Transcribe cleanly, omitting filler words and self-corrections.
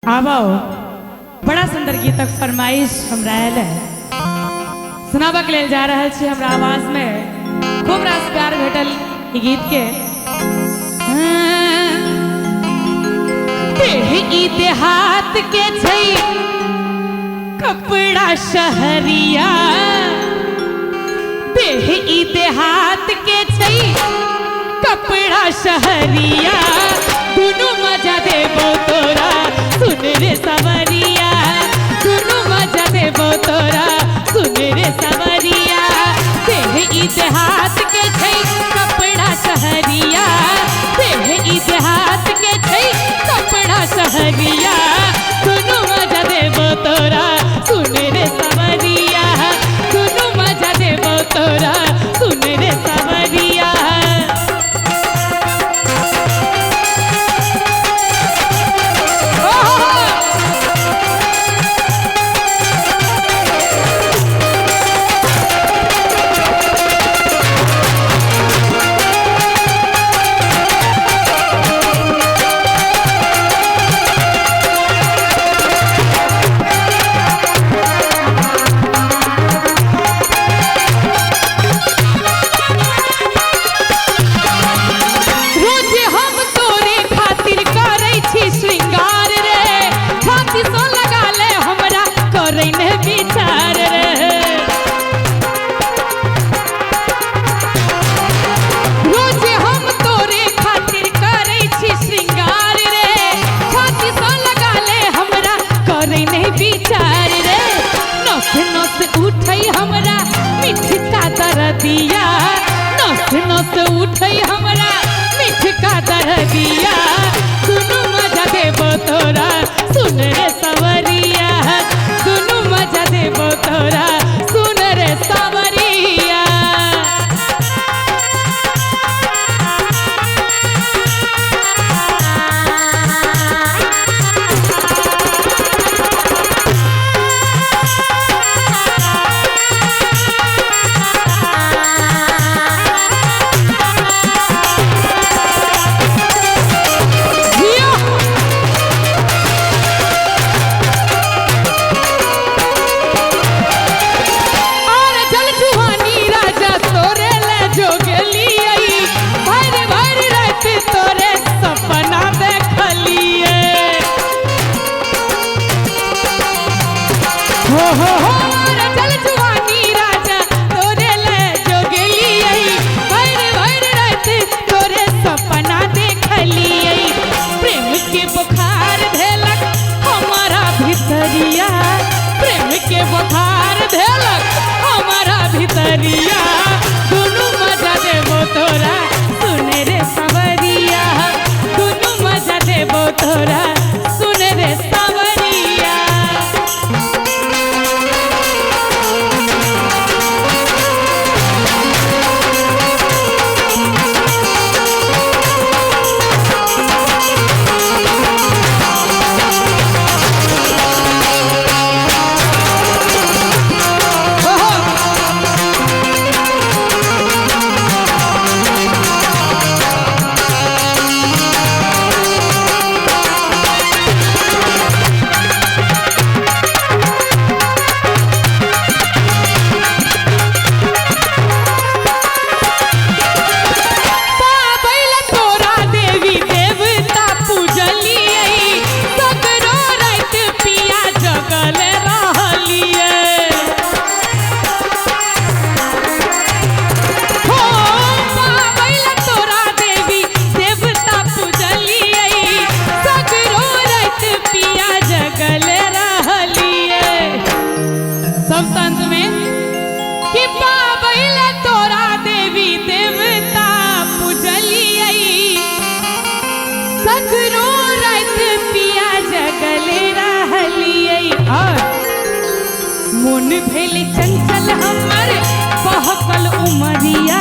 आवो बड़ा सुंदर गीतक फरमाइश हमरा आयल है सुनाबक लेल जा रहा छी। हमरा आवाज में खूब रास प्यार भेटल ई गीत के। ई देहात के छै कपड़ा शहरिया, ई देहात के छै कपड़ा शहरिया, दुनू मजा देबो तोरा सुन रे सवरिया, दुनू मजा देबो तोरा सुन रे सवरिया। ई देहात के छै कपड़ा शहरिया, ई देहात के छै कपड़ा शहरिया, दुनू मजा देबो तोरा सुन रे सवरिया, दुनू मजा देबो तोरा सुन रे सवरिया। दिया नस नस उठै हमरा मीठ का दरदिया, दुनू मजा देबो तोरा सुन रे सवरिया, दुनू मजा देबो तोरा सुन रे सवरिया। चल जुवानी राजा तोरे ले जोगलियै, भर भर रात तोरे सपना देखलियै, प्रेम के बुखार धेलक हमारा भितरिया, प्रेम के बुखार धेलक हमारा भितरिया, दुनू मजा देबो तोरा सुन रे सवरिया, दुनू मजा देबो तोरा सुन रे सवरिया। मन भेल चंचल हमर बहकल उमरिया,